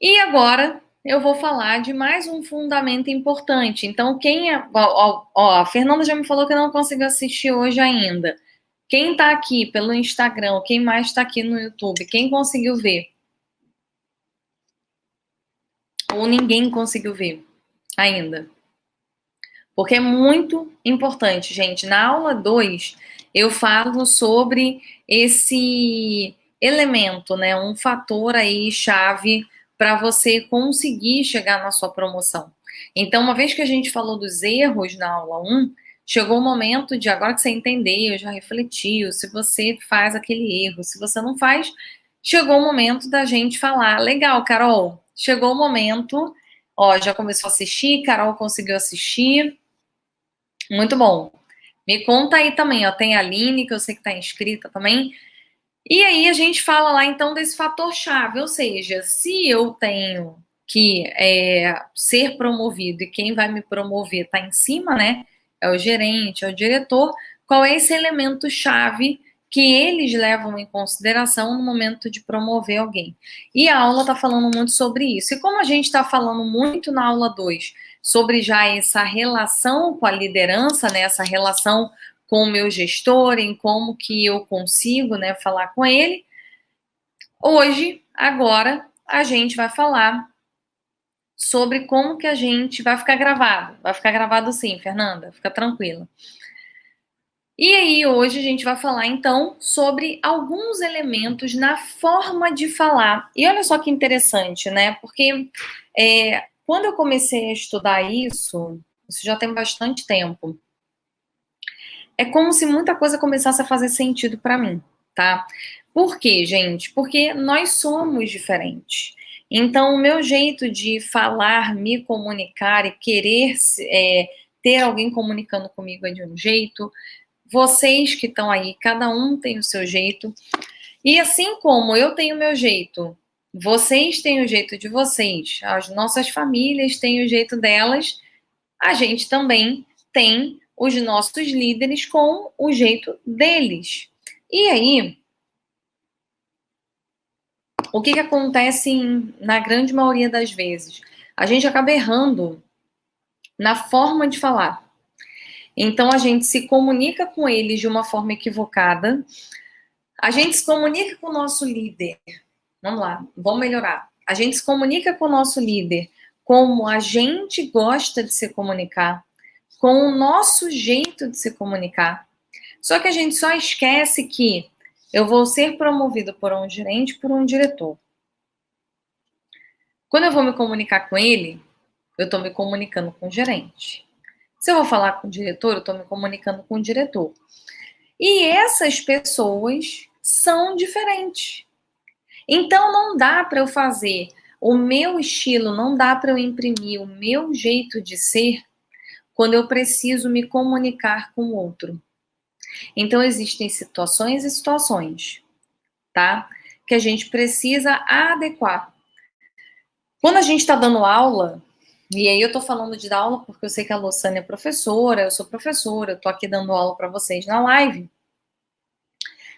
E agora eu vou falar de mais um fundamento importante. Então, quem é. Ó, a Fernanda já me falou que não conseguiu assistir hoje ainda. Quem tá aqui pelo Instagram, quem mais tá aqui no YouTube, quem conseguiu ver? Ou ninguém conseguiu ver ainda? Porque é muito importante, gente. Na aula 2, eu falo sobre esse elemento, né? Um fator aí chave para você conseguir chegar na sua promoção. Então, uma vez que a gente falou dos erros na aula 1, chegou o momento de, agora que você entendeu, já refletiu, se você faz aquele erro, se você não faz, chegou o momento da gente falar, legal, Carol, chegou o momento, ó, já começou a assistir, Carol conseguiu assistir, muito bom. Me conta aí também, ó. Tem a Aline, que eu sei que está inscrita também. E aí a gente fala lá então desse fator chave, ou seja, se eu tenho que ser promovido e quem vai me promover está em cima, né? É o gerente, é o diretor. Qual é esse elemento chave que eles levam em consideração no momento de promover alguém? E a aula está falando muito sobre isso. E como a gente está falando muito na aula 2 sobre já essa relação com a liderança, né? Essa relação com o meu gestor, em como que eu consigo, né, falar com ele. Hoje, agora, a gente vai falar sobre como que a gente vai ficar gravado. Vai ficar gravado sim, Fernanda, fica tranquila. E aí, hoje a gente vai falar então sobre alguns elementos na forma de falar. E olha só que interessante, né? Porque quando eu comecei a estudar isso já tem bastante tempo, é como se muita coisa começasse a fazer sentido para mim, tá? Por quê, gente? Porque nós somos diferentes. Então, o meu jeito de falar, me comunicar e querer ter alguém comunicando comigo é de um jeito. Vocês que estão aí, cada um tem o seu jeito. E assim como eu tenho o meu jeito, vocês têm o jeito de vocês, as nossas famílias têm o jeito delas, a gente também tem os nossos líderes com o jeito deles. E aí, o que acontece na grande maioria das vezes? A gente acaba errando na forma de falar. Então, a gente se comunica com eles de uma forma equivocada. A gente se comunica com o nosso líder. Vamos lá, vamos melhorar. A gente se comunica com o nosso líder como a gente gosta de se comunicar, com o nosso jeito de se comunicar. Só que a gente só esquece que eu vou ser promovido por um gerente, por um diretor. Quando eu vou me comunicar com ele, eu estou me comunicando com o gerente. Se eu vou falar com o diretor, eu estou me comunicando com o diretor. E essas pessoas são diferentes. Então não dá para eu fazer o meu estilo, não dá para eu imprimir o meu jeito de ser quando eu preciso me comunicar com o outro. Então existem situações e situações, tá? Que a gente precisa adequar. Quando a gente está dando aula, e aí eu tô falando de dar aula porque eu sei que a Luciana é professora, eu sou professora, eu tô aqui dando aula para vocês na live.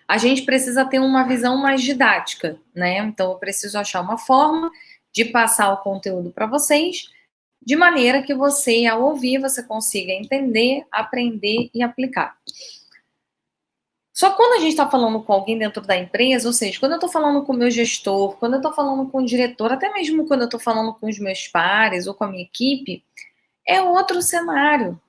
A gente precisa ter uma visão mais didática, né? Então eu preciso achar uma forma de passar o conteúdo para vocês, de maneira que você, ao ouvir, você consiga entender, aprender e aplicar. Só que quando a gente está falando com alguém dentro da empresa, ou seja, quando eu estou falando com o meu gestor, quando eu estou falando com o diretor, até mesmo quando eu estou falando com os meus pares ou com a minha equipe, é outro cenário,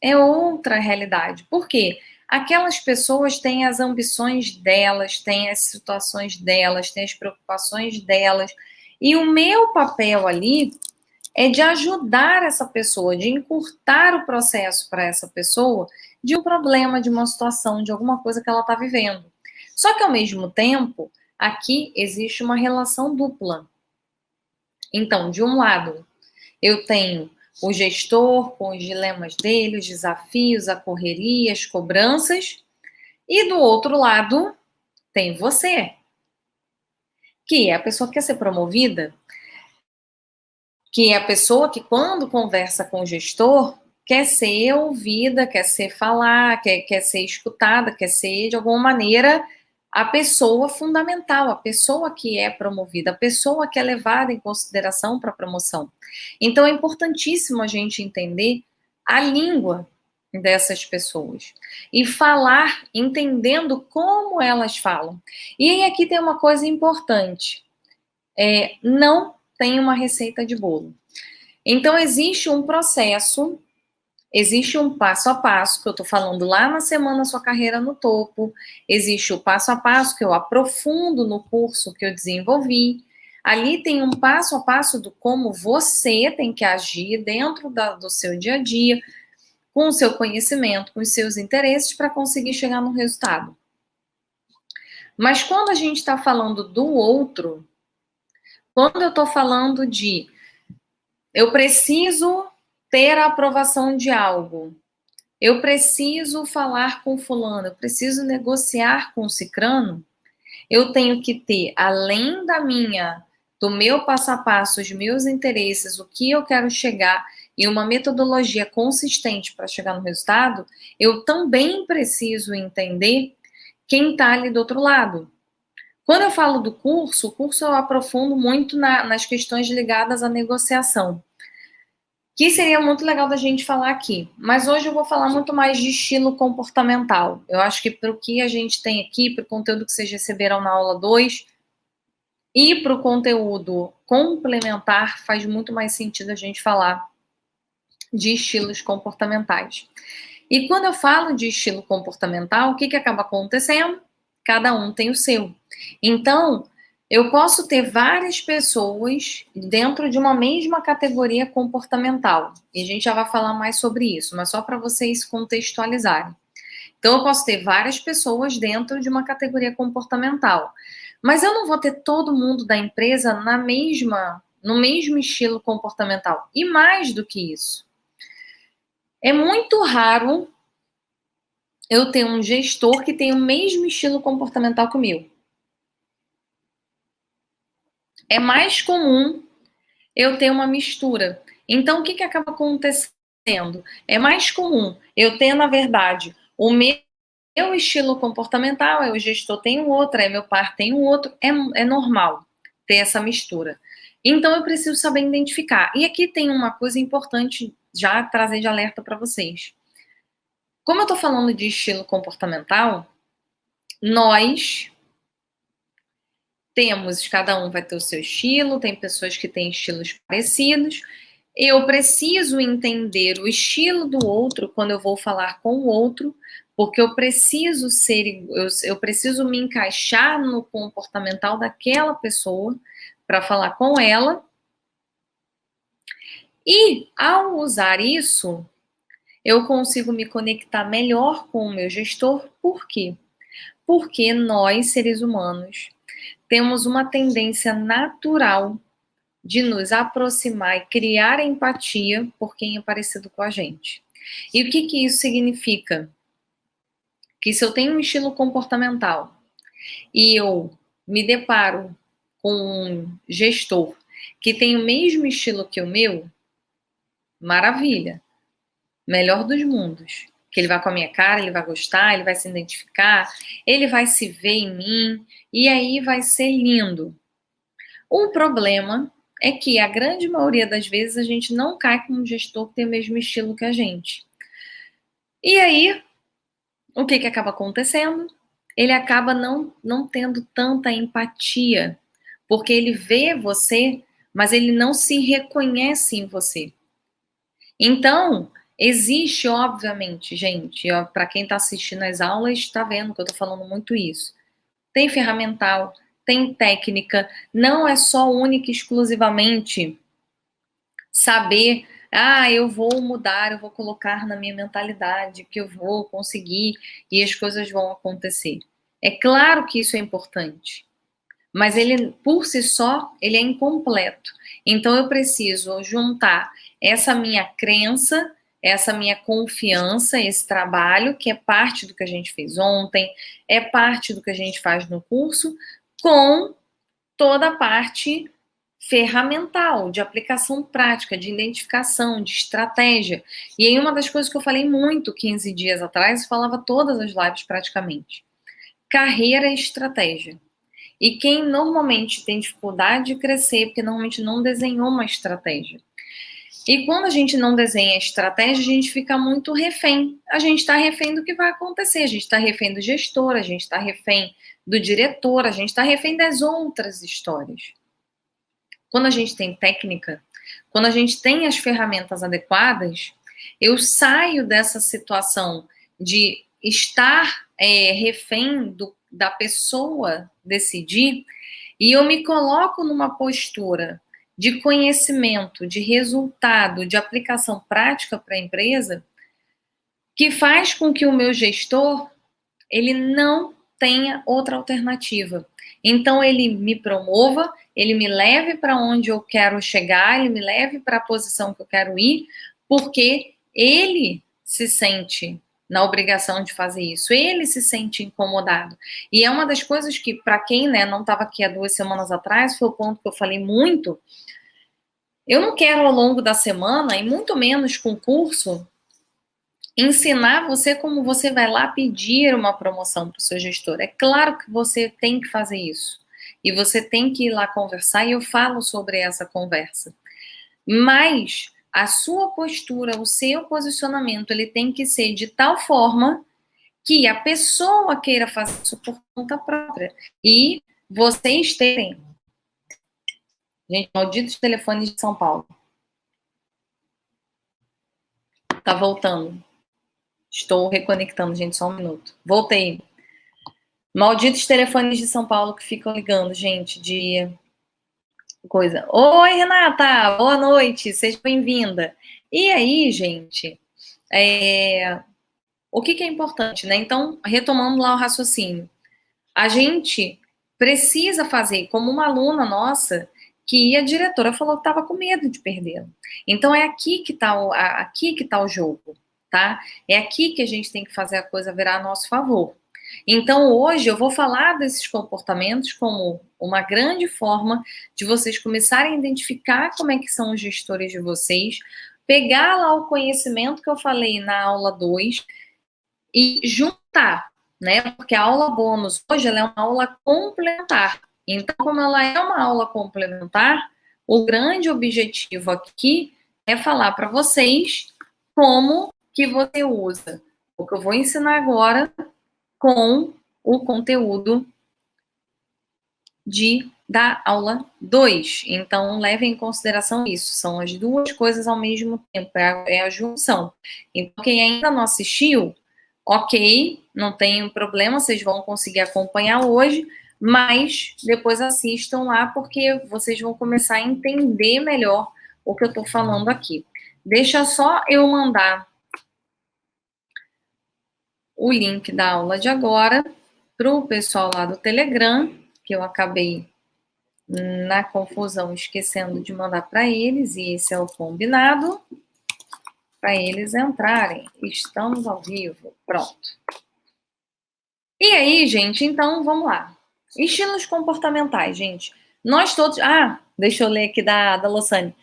é outra realidade. Por quê? Aquelas pessoas têm as ambições delas, têm as situações delas, têm as preocupações delas. E o meu papel ali é de ajudar essa pessoa, de encurtar o processo para essa pessoa de um problema, de uma situação, de alguma coisa que ela está vivendo. Só que, ao mesmo tempo, aqui existe uma relação dupla. Então, de um lado, eu tenho o gestor com os dilemas dele, os desafios, a correria, as cobranças, e do outro lado, tem você, que é a pessoa que quer ser promovida, que é a pessoa que, quando conversa com o gestor, quer ser ouvida, quer ser falar, quer ser escutada, quer ser, de alguma maneira, a pessoa fundamental, a pessoa que é promovida, a pessoa que é levada em consideração para a promoção. Então, é importantíssimo a gente entender a língua dessas pessoas e falar entendendo como elas falam. E aí aqui tem uma coisa importante, não tem uma receita de bolo. Então, existe um processo, existe um passo a passo, que eu tô falando lá na Semana Sua Carreira no Topo, existe o passo a passo que eu aprofundo no curso que eu desenvolvi. Ali tem um passo a passo do como você tem que agir dentro do seu dia a dia, com o seu conhecimento, com os seus interesses, para conseguir chegar no resultado. Mas quando a gente está falando do outro, quando eu estou falando de eu preciso ter a aprovação de algo, eu preciso falar com fulano, eu preciso negociar com cicrano, eu tenho que ter, além do meu passo a passo, os meus interesses, o que eu quero chegar e uma metodologia consistente para chegar no resultado, eu também preciso entender quem está ali do outro lado. Quando eu falo do curso, o curso eu aprofundo muito nas questões ligadas à negociação, que seria muito legal da gente falar aqui. Mas hoje eu vou falar muito mais de estilo comportamental. Eu acho que para o que a gente tem aqui, para o conteúdo que vocês receberam na aula 2 e para o conteúdo complementar, faz muito mais sentido a gente falar de estilos comportamentais. E quando eu falo de estilo comportamental, o que acaba acontecendo? Cada um tem o seu. Então, eu posso ter várias pessoas dentro de uma mesma categoria comportamental. E a gente já vai falar mais sobre isso, mas só para vocês contextualizarem. Então, eu posso ter várias pessoas dentro de uma categoria comportamental. Mas eu não vou ter todo mundo da empresa no mesmo estilo comportamental. E mais do que isso, é muito raro eu ter um gestor que tem o mesmo estilo comportamental que o meu. É mais comum eu ter uma mistura. Então, o que acaba acontecendo? É mais comum eu ter, na verdade, o meu estilo comportamental, aí o gestor tem um outro, aí meu par tem um outro. É normal ter essa mistura. Então, eu preciso saber identificar. E aqui tem uma coisa importante já trazer de alerta para vocês. Como eu estou falando de estilo comportamental, nós temos, cada um vai ter o seu estilo, tem pessoas que têm estilos parecidos. Eu preciso entender o estilo do outro quando eu vou falar com o outro, porque eu preciso eu preciso me encaixar no comportamental daquela pessoa para falar com ela. E ao usar isso, eu consigo me conectar melhor com o meu gestor. Por quê? Porque nós, seres humanos, temos uma tendência natural de nos aproximar e criar empatia por quem é parecido com a gente. E o que isso significa? Que se eu tenho um estilo comportamental e eu me deparo com um gestor que tem o mesmo estilo que o meu, maravilha, melhor dos mundos. Que ele vai com a minha cara, ele vai gostar, ele vai se identificar, ele vai se ver em mim, e aí vai ser lindo. O problema é que a grande maioria das vezes a gente não cai com um gestor que tem o mesmo estilo que a gente. E aí, o que acaba acontecendo? Ele acaba não tendo tanta empatia, porque ele vê você, mas ele não se reconhece em você. Então, existe, obviamente, gente, para quem está assistindo as aulas, está vendo que eu estou falando muito isso. Tem ferramental, tem técnica, não é só única e exclusivamente saber, eu vou mudar, eu vou colocar na minha mentalidade que eu vou conseguir e as coisas vão acontecer. É claro que isso é importante, mas ele, por si só, ele é incompleto. Então, eu preciso juntar essa minha crença, essa minha confiança, esse trabalho, que é parte do que a gente fez ontem, é parte do que a gente faz no curso, com toda a parte ferramental, de aplicação prática, de identificação, de estratégia. E aí, uma das coisas que eu falei muito 15 dias atrás, eu falava todas as lives praticamente. carreira é estratégia. E quem normalmente tem dificuldade de crescer, porque normalmente não desenhou uma estratégia. E quando a gente não desenha a estratégia, a gente fica muito refém. A gente está refém do que vai acontecer, a gente está refém do gestor, a gente está refém do diretor, a gente está refém das outras histórias. Quando a gente tem técnica, quando a gente tem as ferramentas adequadas, eu saio dessa situação de estar refém da pessoa decidir e eu me coloco numa postura de conhecimento, de resultado, de aplicação prática para a empresa, que faz com que o meu gestor ele não tenha outra alternativa. Então ele me promova, ele me leve para onde eu quero chegar, ele me leve para a posição que eu quero ir, porque ele se sente na obrigação de fazer isso, ele se sente incomodado. E é uma das coisas que, para quem não estava aqui há 2 semanas atrás, foi o ponto que eu falei muito. Eu não quero ao longo da semana, e muito menos com o curso, ensinar você como você vai lá pedir uma promoção para o seu gestor. É claro que você tem que fazer isso. E você tem que ir lá conversar, e eu falo sobre essa conversa. Mas a sua postura, o seu posicionamento, ele tem que ser de tal forma que a pessoa queira fazer isso por conta própria. E vocês terem... Gente, malditos telefones de São Paulo. Tá voltando. Estou reconectando, gente, só um minuto. Voltei. Malditos telefones de São Paulo que ficam ligando, gente, de coisa. Oi, Renata! Boa noite, seja bem-vinda. E aí, gente, o que é importante, né? Então, retomando lá o raciocínio. A gente precisa fazer, como uma aluna nossa, que a diretora falou que estava com medo de perdê-la. Então, é aqui que está o jogo, tá? É aqui que a gente tem que fazer a coisa virar a nosso favor. Então, hoje eu vou falar desses comportamentos como uma grande forma de vocês começarem a identificar como é que são os gestores de vocês, pegar lá o conhecimento que eu falei na aula 2 e juntar, né? Porque a aula bônus hoje ela é uma aula complementar. Então, como ela é uma aula complementar, o grande objetivo aqui é falar para vocês como que você usa o que eu vou ensinar agora com o conteúdo da aula 2. Então, levem em consideração isso. São as duas coisas ao mesmo tempo, é a junção. Então, quem ainda não assistiu, ok, não tem problema, vocês vão conseguir acompanhar hoje, mas depois assistam lá, porque vocês vão começar a entender melhor o que eu estou falando aqui. Deixa só eu mandar o link da aula de agora para o pessoal lá do Telegram, que eu acabei na confusão esquecendo de mandar para eles, e esse é o combinado, para eles entrarem. Estamos ao vivo, pronto. E aí, gente, então vamos lá. Estilos comportamentais, gente. Nós todos... deixa eu ler aqui da Lossane.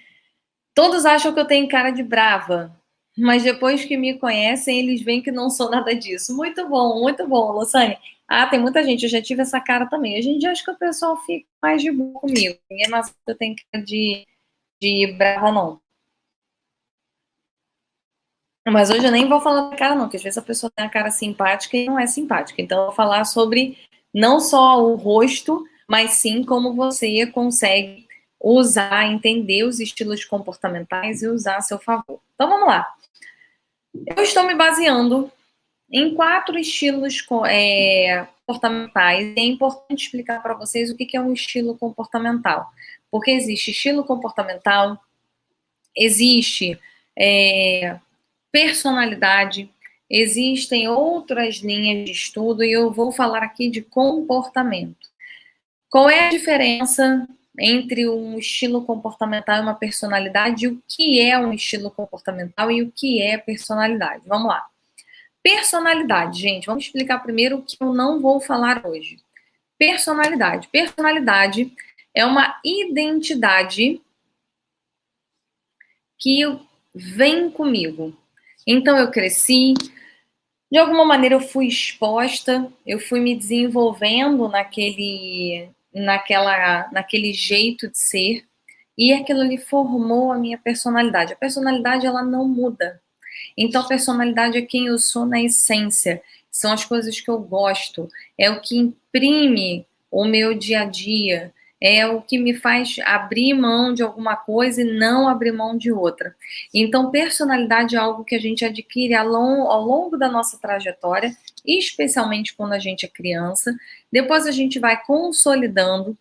Todos acham que eu tenho cara de brava, mas depois que me conhecem, eles veem que não sou nada disso. Muito bom, Lossane. Tem muita gente, eu já tive essa cara também. Hoje em dia, acho que o pessoal fica mais de boa comigo. Ninguém mais acha que eu tenho cara de brava, não. Mas hoje eu nem vou falar da cara, não, porque às vezes a pessoa tem a cara simpática e não é simpática. Então, eu vou falar sobre não só o rosto, mas sim como você consegue usar, entender os estilos comportamentais e usar a seu favor. Então, vamos lá. Eu estou me baseando em 4 estilos comportamentais. E é importante explicar para vocês o que é um estilo comportamental. Porque existe estilo comportamental, existe personalidade, existem outras linhas de estudo e eu vou falar aqui de comportamento. Qual é a diferença entre um estilo comportamental e uma personalidade? O que é um estilo comportamental e o que é personalidade? Vamos lá. Personalidade, gente, vamos explicar primeiro o que eu não vou falar hoje. Personalidade. Personalidade é uma identidade que vem comigo. Então, eu cresci De alguma maneira eu fui exposta, eu fui me desenvolvendo naquele jeito de ser, e aquilo ali formou a minha personalidade. A personalidade, ela não muda. Então, a personalidade é quem eu sou na essência, são as coisas que eu gosto, é o que imprime o meu dia a dia, é o que me faz abrir mão de alguma coisa e não abrir mão de outra. Então, personalidade é algo que a gente adquire ao longo da nossa trajetória, especialmente quando a gente é criança. Depois a gente vai consolidando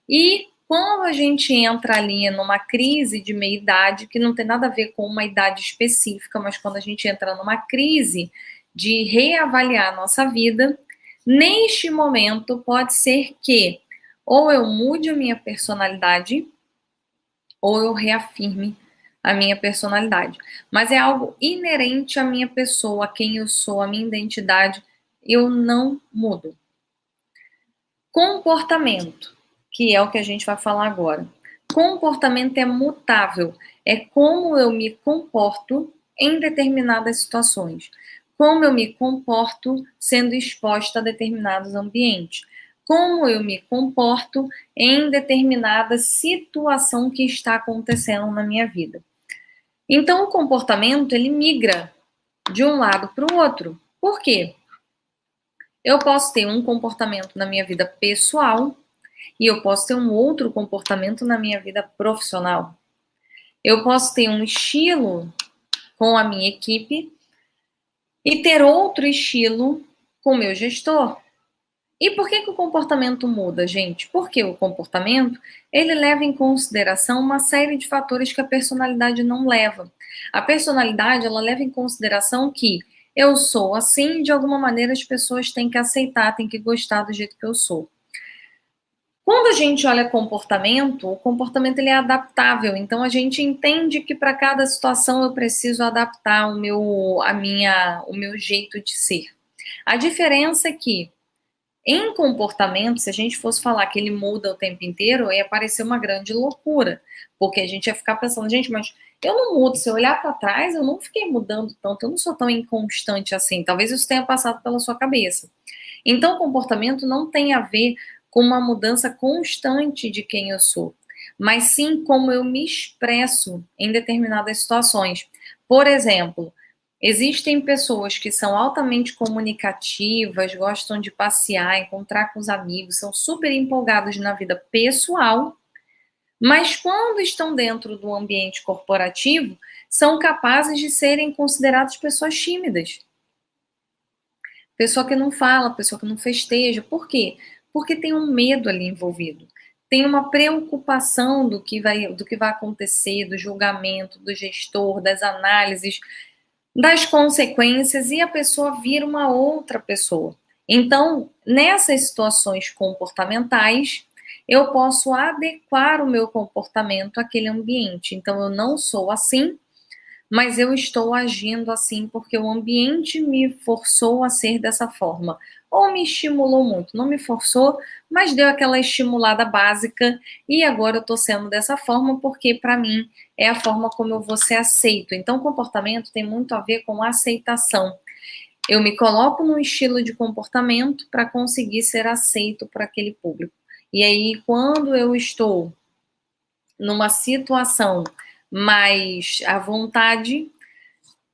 e quando a gente entra ali numa crise de meia-idade, que não tem nada a ver com uma idade específica, mas quando a gente entra numa crise de reavaliar a nossa vida, neste momento pode ser que ou eu mude a minha personalidade ou eu reafirme a minha personalidade. Mas é algo inerente à minha pessoa, a quem eu sou, a minha identidade, eu não mudo. Comportamento, que é o que a gente vai falar agora. Comportamento é mutável, é como eu me comporto em determinadas situações, como eu me comporto sendo exposta a determinados ambientes, como eu me comporto em determinada situação que está acontecendo na minha vida. Então, o comportamento, ele migra de um lado para o outro. Por quê? Eu posso ter um comportamento na minha vida pessoal e eu posso ter um outro comportamento na minha vida profissional. Eu posso ter um estilo com a minha equipe e ter outro estilo com o meu gestor. E por que o comportamento muda, gente? Porque o comportamento, ele leva em consideração uma série de fatores que a personalidade não leva. A personalidade, ela leva em consideração que eu sou assim, de alguma maneira as pessoas têm que aceitar, têm que gostar do jeito que eu sou. Quando a gente olha comportamento, o comportamento ele é adaptável, então a gente entende que para cada situação eu preciso adaptar o meu jeito de ser. A diferença é que em comportamento, se a gente fosse falar que ele muda o tempo inteiro, ia parecer uma grande loucura, porque a gente ia ficar pensando, gente, mas eu não mudo, se eu olhar para trás, eu não fiquei mudando tanto, eu não sou tão inconstante assim, talvez isso tenha passado pela sua cabeça. Então, o comportamento não tem a ver com uma mudança constante de quem eu sou, mas sim como eu me expresso em determinadas situações. Por exemplo, existem pessoas que são altamente comunicativas, gostam de passear, encontrar com os amigos, são super empolgados na vida pessoal, mas quando estão dentro do ambiente corporativo, são capazes de serem considerados pessoas tímidas. Pessoa que não fala, pessoa que não festeja. Por quê? Porque tem um medo ali envolvido. Tem uma preocupação do que vai acontecer, do julgamento, do gestor, das análises, das consequências, e a pessoa vira uma outra pessoa. Então, nessas situações comportamentais, eu posso adequar o meu comportamento àquele ambiente. Então, eu não sou assim, mas eu estou agindo assim porque o ambiente me forçou a ser dessa forma. Ou me estimulou muito, não me forçou, mas deu aquela estimulada básica e agora eu estou sendo dessa forma porque, para mim, é a forma como eu vou ser aceito. Então, comportamento tem muito a ver com aceitação. Eu me coloco num estilo de comportamento para conseguir ser aceito por aquele público. E aí, quando eu estou numa situação mais à vontade,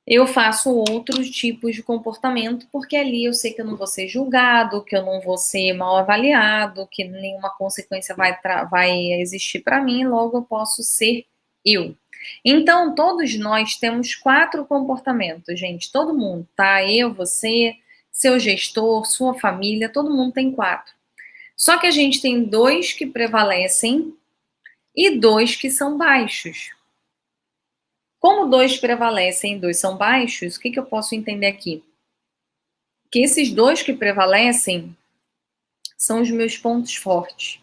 eu faço outros tipos de comportamento, porque ali eu sei que eu não vou ser julgado, que eu não vou ser mal avaliado, que nenhuma consequência vai existir para mim, logo eu posso ser eu. Então, todos nós temos 4 comportamentos, gente. Todo mundo, tá? Eu, você, seu gestor, sua família, todo mundo tem 4. Só que a gente tem 2 que prevalecem e 2 que são baixos. Como 2 prevalecem e 2 são baixos, o que eu posso entender aqui? Que esses 2 que prevalecem são os meus pontos fortes.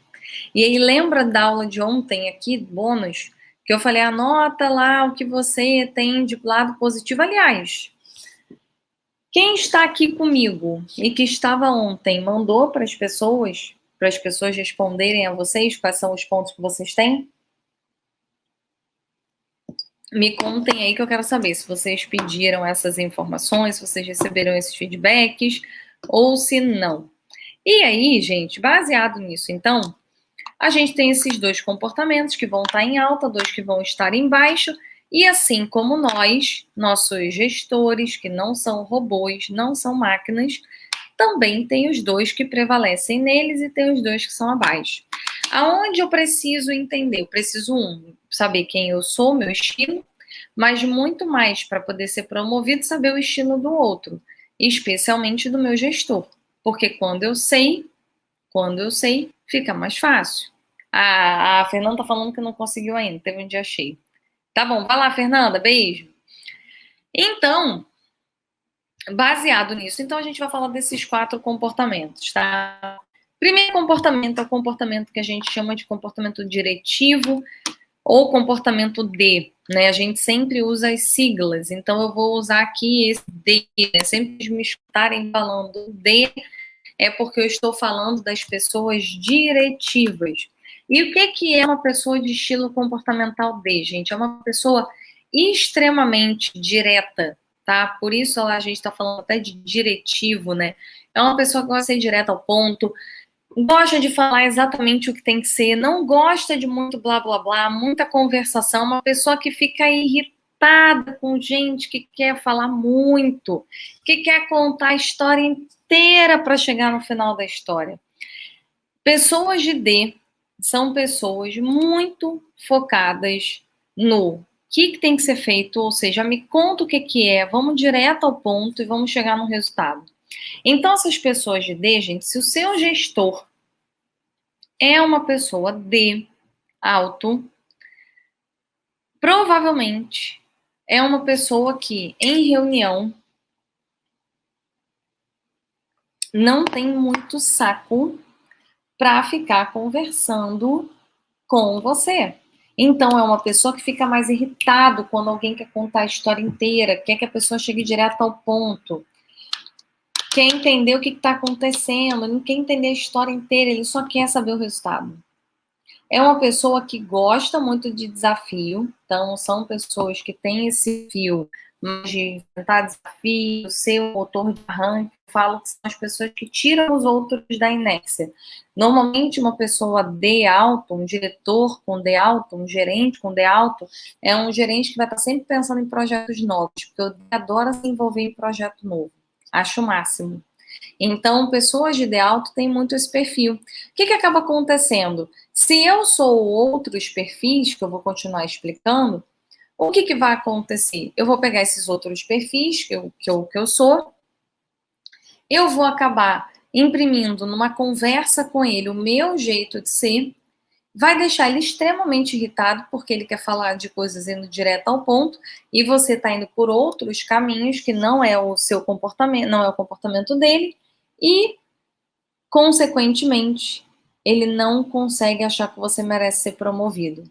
E aí, lembra da aula de ontem aqui, bônus, que eu falei, anota lá o que você tem de lado positivo. Aliás, quem está aqui comigo e que estava ontem, mandou para as pessoas responderem a vocês quais são os pontos que vocês têm? Me contem aí que eu quero saber se vocês pediram essas informações, se vocês receberam esses feedbacks ou se não. E aí, gente, baseado nisso, então, a gente tem esses dois comportamentos que vão estar em alta, dois que vão estar em baixo, e assim como nós, nossos gestores, que não são robôs, não são máquinas, também tem os dois que prevalecem neles e tem os dois que são abaixo. Aonde eu preciso entender? Eu preciso, saber quem eu sou, meu estilo, mas muito mais para poder ser promovido, saber o estilo do outro, especialmente do meu gestor. Porque quando eu sei, fica mais fácil. A Fernanda tá falando que não conseguiu ainda, teve um dia cheio. Tá bom, vai lá, Fernanda, beijo. Então, baseado nisso, então a gente vai falar desses 4 comportamentos, tá? Primeiro comportamento é o comportamento que a gente chama de comportamento diretivo ou comportamento D, né? A gente sempre usa as siglas, então eu vou usar aqui esse D, né? Sempre me escutarem falando D, é porque eu estou falando das pessoas diretivas. E o que é uma pessoa de estilo comportamental D, gente? É uma pessoa extremamente direta, tá? Por isso a gente está falando até de diretivo, né? É uma pessoa que gosta de ser direta ao ponto, gosta de falar exatamente o que tem que ser, não gosta de muito blá blá blá, muita conversação, uma pessoa que fica irritada com gente que quer falar muito, que quer contar a história inteira para chegar no final da história. Pessoas de D são pessoas muito focadas no que tem que ser feito, ou seja, me conta o que é, vamos direto ao ponto e vamos chegar no resultado. Então, essas pessoas de D, gente, se o seu gestor é uma pessoa D alto, provavelmente é uma pessoa que, em reunião, não tem muito saco para ficar conversando com você. Então, é uma pessoa que fica mais irritado quando alguém quer contar a história inteira, quer que a pessoa chegue direto ao ponto, quer entender o que está acontecendo, não quer entender a história inteira, ele só quer saber o resultado. É uma pessoa que gosta muito de desafio, então são pessoas que têm esse fio de enfrentar desafio, ser o motor de arranque. Eu falo que são as pessoas que tiram os outros da inércia. Normalmente, uma pessoa D alto, um diretor com D alto, um gerente com D alto, é um gerente que vai estar sempre pensando em projetos novos, porque eu adoro se envolver em projeto novo. Acho o máximo. Então, pessoas de D alto têm muito esse perfil. O que acaba acontecendo? Se eu sou outros perfis, que eu vou continuar explicando, o que vai acontecer? Eu vou pegar esses outros perfis que eu sou, eu vou acabar imprimindo numa conversa com ele o meu jeito de ser, vai deixar ele extremamente irritado, porque ele quer falar de coisas indo direto ao ponto, e você está indo por outros caminhos que não é o seu comportamento, não é o comportamento dele, e consequentemente, ele não consegue achar que você merece ser promovido.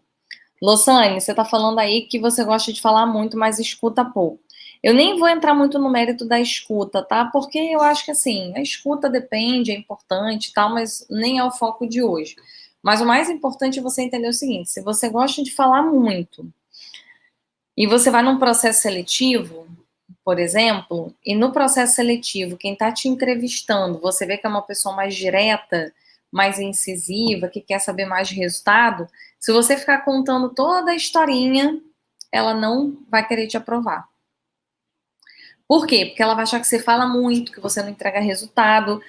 Losane, você está falando aí que você gosta de falar muito, mas escuta pouco. Eu nem vou entrar muito no mérito da escuta, tá? Porque eu acho que assim, a escuta depende, é importante e tal, mas nem é o foco de hoje. Mas o mais importante é você entender o seguinte: se você gosta de falar muito e você vai num processo seletivo, por exemplo, e no processo seletivo, quem está te entrevistando, você vê que é uma pessoa mais direta, mais incisiva, que quer saber mais de resultado, se você ficar contando toda a historinha, ela não vai querer te aprovar. Por quê? Porque ela vai achar que você fala muito, que você não entrega resultado.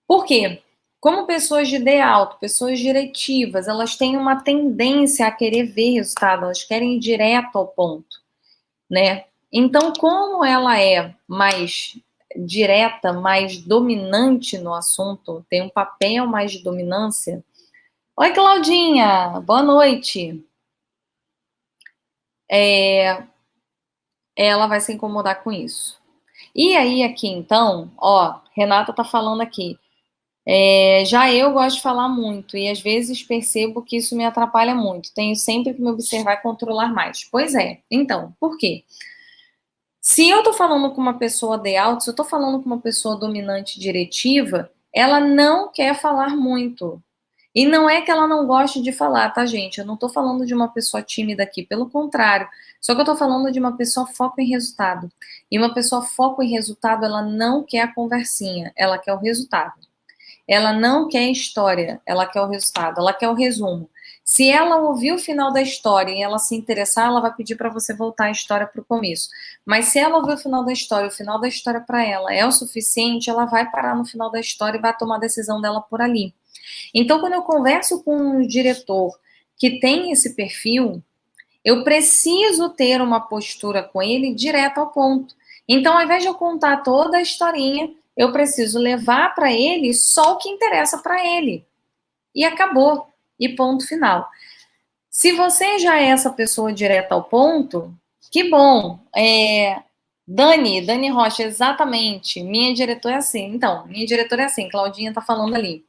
Por quê? Como pessoas de D alto, pessoas diretivas, elas têm uma tendência a querer ver resultado, elas querem ir direto ao ponto, né? Então, como ela é mais direta, mais dominante no assunto, tem um papel mais de dominância. Oi, Claudinha, boa noite. Ela vai se incomodar com isso. E aí, aqui então, ó, Renata tá falando aqui. Já eu gosto de falar muito e às vezes percebo que isso me atrapalha muito. Tenho sempre que me observar e controlar mais. Pois é. Então, por quê? Se eu tô falando com uma pessoa de alto, se eu tô falando com uma pessoa dominante diretiva, ela não quer falar muito. E não é que ela não goste de falar, tá, gente? Eu não tô falando de uma pessoa tímida aqui, pelo contrário. Só que eu tô falando de uma pessoa foco em resultado. E uma pessoa foco em resultado, ela não quer a conversinha, ela quer o resultado. Ela não quer história, ela quer o resultado, ela quer o resumo. Se ela ouvir o final da história e ela se interessar, ela vai pedir para você voltar a história para o começo. Mas se ela ouvir o final da história, o final da história para ela é o suficiente, ela vai parar no final da história e vai tomar a decisão dela por ali. Então, quando eu converso com um diretor que tem esse perfil, eu preciso ter uma postura com ele direto ao ponto. Então, ao invés de eu contar toda a historinha, eu preciso levar para ele só o que interessa para ele. E acabou. E ponto final. Se você já é essa pessoa direta ao ponto, que bom. Dani Rocha, exatamente. Minha diretora é assim. Então, minha diretora é assim. Claudinha tá falando ali.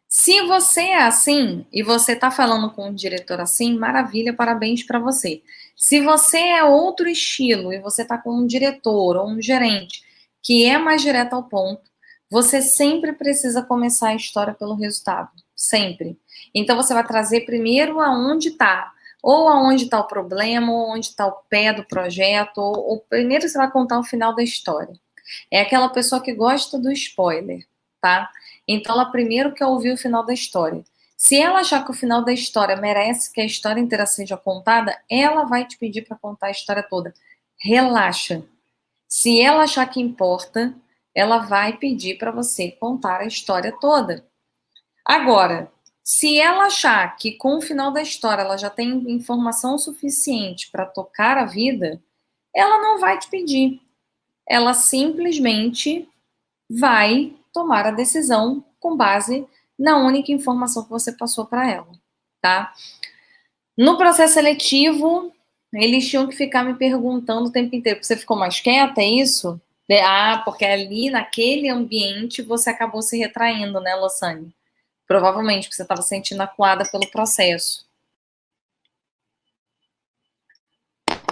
Se você é assim e você está falando com um diretor assim, maravilha, parabéns para você. Se você é outro estilo e você está com um diretor ou um gerente que é mais direto ao ponto, você sempre precisa começar a história pelo resultado, sempre. Então você vai trazer primeiro aonde está, ou aonde está o problema, ou onde está o pé do projeto, ou primeiro você vai contar o final da história. É aquela pessoa que gosta do spoiler, tá? Então ela primeiro quer ouvir o final da história. Se ela achar que o final da história merece que a história inteira seja contada, ela vai te pedir para contar a história toda. Relaxa. Se ela achar que importa, ela vai pedir para você contar a história toda. Agora, se ela achar que com o final da história ela já tem informação suficiente para tocar a vida, ela não vai te pedir. Ela simplesmente vai tomar a decisão com base na única informação que você passou para ela, tá? No processo seletivo, eles tinham que ficar me perguntando o tempo inteiro: você ficou mais quieta, é isso? Porque ali naquele ambiente você acabou se retraindo, né, Lossane? Provavelmente, porque você estava se sentindo acuada pelo processo.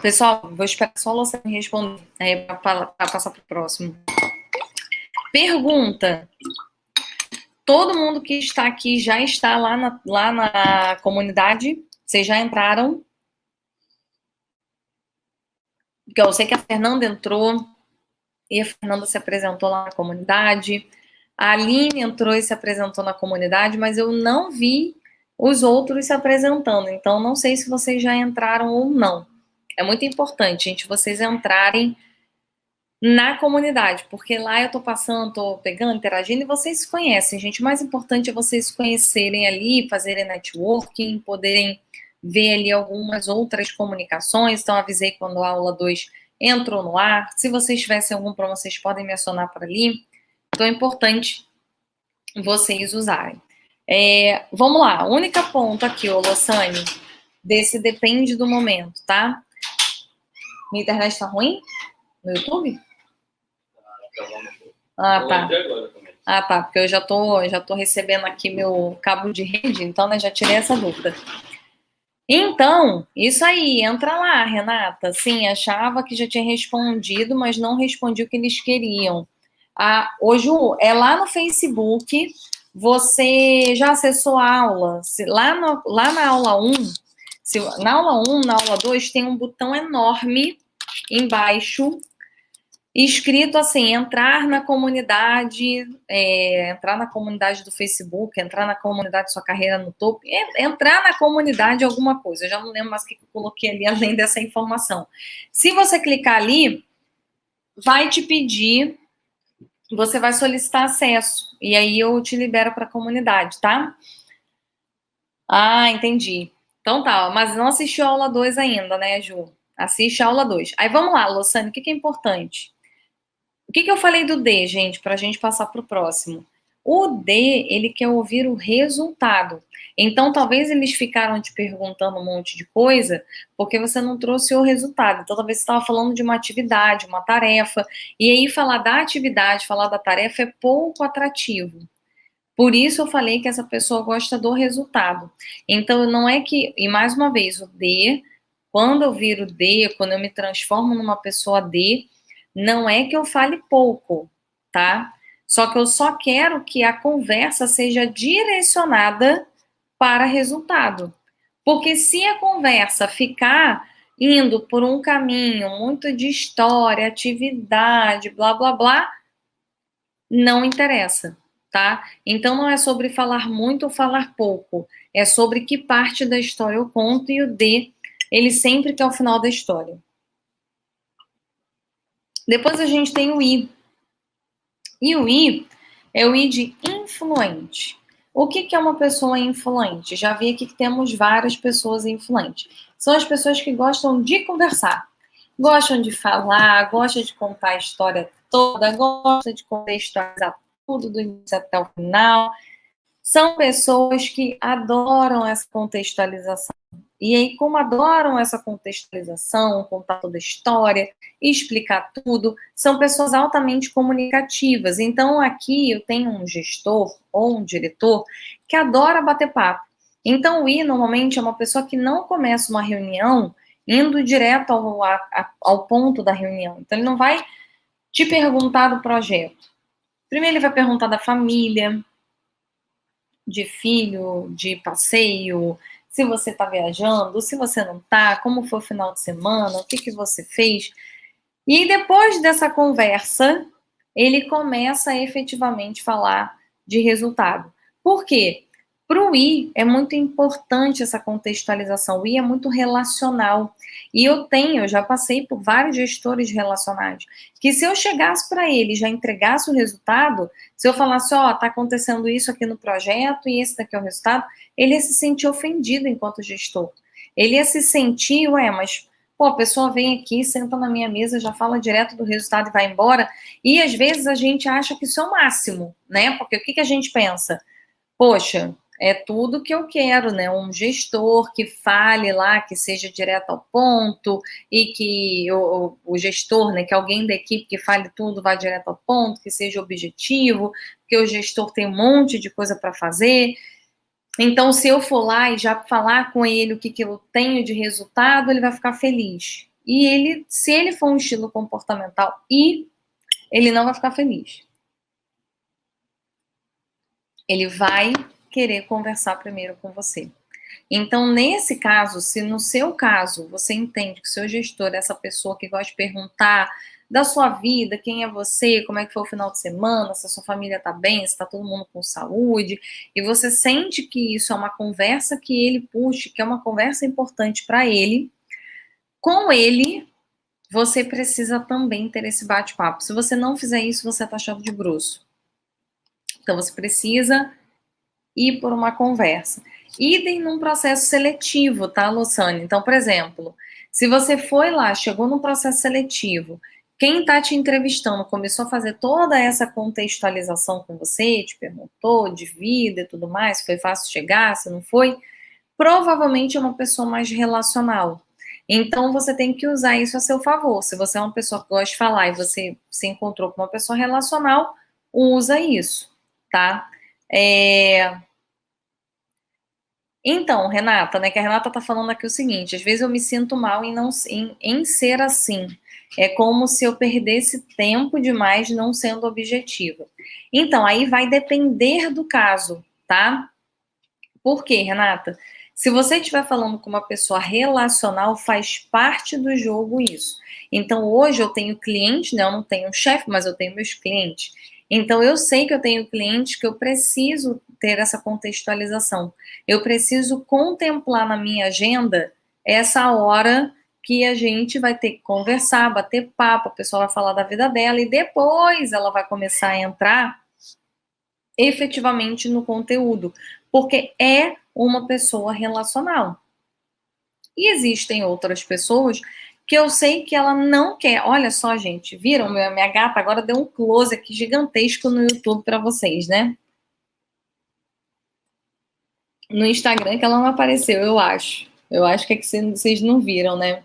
Pessoal, vou esperar só a Lossane responder para passar para o próximo. Pergunta: todo mundo que está aqui já está lá na comunidade? Vocês já entraram? Porque eu sei que a Fernanda entrou e a Fernanda se apresentou lá na comunidade. A Aline entrou e se apresentou na comunidade, mas eu não vi os outros se apresentando. Então, não sei se vocês já entraram ou não. É muito importante, gente, vocês entrarem na comunidade, porque lá eu tô passando, tô pegando, interagindo, e vocês se conhecem, gente. O mais importante é vocês se conhecerem ali, fazerem networking, poderem ver ali algumas outras comunicações. Então, avisei quando a aula 2 entrou no ar. Se vocês tivessem algum problema, vocês podem me acionar por ali. Então, é importante vocês usarem. Vamos lá, única ponto aqui, ô Lossane, desse depende do momento, tá? Minha internet tá ruim? No YouTube? Ah, tá. Ah, tá, porque eu já tô recebendo aqui meu cabo de rede, então, né, já tirei essa dúvida. Então, isso aí, entra lá, Renata. Sim, achava que já tinha respondido, mas não respondi o que eles queriam. Ô Ju, é lá no Facebook, você já acessou a aula? Lá na aula 1, na aula 1, na aula 2, tem um botão enorme embaixo escrito assim, entrar na comunidade do Facebook, entrar na comunidade Sua Carreira no Topo, entrar na comunidade alguma coisa, eu já não lembro mais o que eu coloquei ali além dessa informação. Se você clicar ali, vai te pedir, você vai solicitar acesso, e aí eu te libero para a comunidade, tá? Ah, entendi. Então tá, mas não assistiu a aula 2 ainda, né, Ju? Assiste a aula 2. Aí vamos lá, Lossane, o que é importante? O que eu falei do D, gente, para a gente passar para o próximo? O D, ele quer ouvir o resultado. Então, talvez eles ficaram te perguntando um monte de coisa porque você não trouxe o resultado. Então, talvez você estava falando de uma atividade, uma tarefa, e aí falar da atividade, falar da tarefa é pouco atrativo. Por isso eu falei que essa pessoa gosta do resultado. Então, não é que, e mais uma vez, o D, quando eu viro D, quando eu me transformo numa pessoa D, não é que eu fale pouco, tá? Só que eu só quero que a conversa seja direcionada para resultado. Porque se a conversa ficar indo por um caminho muito de história, atividade, blá, blá, blá, não interessa, tá? Então não é sobre falar muito ou falar pouco, é sobre que parte da história eu conto e o D, ele sempre quer o final da história. Depois a gente tem o I. E o I é o I de influente. O que é uma pessoa influente? Já vi aqui que temos várias pessoas influentes. São as pessoas que gostam de conversar, gostam de falar, gostam de contar a história toda, gostam de contextualizar tudo do início até o final. São pessoas que adoram essa contextualização. E aí, como adoram essa contextualização, contar toda a história, explicar tudo, são pessoas altamente comunicativas. Então, aqui eu tenho um gestor ou um diretor que adora bater papo. Então, o I, normalmente, é uma pessoa que não começa uma reunião indo direto ao ponto da reunião. Então, ele não vai te perguntar do projeto. Primeiro, ele vai perguntar da família, de filho, de passeio, se você está viajando, se você não está, como foi o final de semana, o que você fez. E depois dessa conversa, ele começa a efetivamente falar de resultado. Por quê? Para o I é muito importante essa contextualização. O I é muito relacional. E eu já passei por vários gestores relacionais, que se eu chegasse para ele e já entregasse o resultado, se eu falasse, ó, tá acontecendo isso aqui no projeto e esse daqui é o resultado, ele ia se sentir ofendido enquanto gestor. Ele ia se sentir, ué, mas pô, a pessoa vem aqui, senta na minha mesa, já fala direto do resultado e vai embora. E às vezes a gente acha que isso é o máximo, né? Porque o que a gente pensa? Poxa, é tudo que eu quero, né? Um gestor que fale lá, que seja direto ao ponto, e que o gestor, né, que alguém da equipe que fale tudo, vá direto ao ponto, que seja objetivo, porque o gestor tem um monte de coisa para fazer. Então, se eu for lá e já falar com ele o que eu tenho de resultado, ele vai ficar feliz. E ele, se ele for um estilo comportamental, ele não vai ficar feliz. Ele vai querer conversar primeiro com você. Então, nesse caso, se no seu caso você entende que o seu gestor é essa pessoa que gosta de perguntar da sua vida, quem é você, como é que foi o final de semana, se a sua família está bem, se está todo mundo com saúde, e você sente que isso é uma conversa que ele puxa, que é uma conversa importante para ele, com ele, você precisa também ter esse bate-papo. Se você não fizer isso, você está achando de grosso. Então, você precisa ir por uma conversa. Idem num processo seletivo, tá, Luciane? Então, por exemplo, se você foi lá, chegou num processo seletivo, quem está te entrevistando começou a fazer toda essa contextualização com você, te perguntou de vida e tudo mais, foi fácil chegar, se não foi, provavelmente é uma pessoa mais relacional. Então, você tem que usar isso a seu favor. Se você é uma pessoa que gosta de falar e você se encontrou com uma pessoa relacional, usa isso, tá? Então, Renata, né, que a Renata tá falando aqui o seguinte, às vezes eu me sinto mal em ser assim. É como se eu perdesse tempo demais não sendo objetiva. Então, aí vai depender do caso, tá? Por quê, Renata? Se você estiver falando com uma pessoa relacional, faz parte do jogo isso. Então, hoje eu tenho cliente, né? Eu não tenho um chefe, mas eu tenho meus clientes. Então, eu sei que eu tenho clientes que eu preciso ter essa contextualização. Eu preciso contemplar na minha agenda essa hora que a gente vai ter que conversar, bater papo, a pessoa vai falar da vida dela e depois ela vai começar a entrar efetivamente no conteúdo, porque é uma pessoa relacional. E existem outras pessoas que eu sei que ela não quer. Olha só, gente, viram? Minha gata agora deu um close aqui gigantesco no YouTube para vocês, né? No Instagram que ela não apareceu, eu acho. Eu acho que é que vocês não viram, né?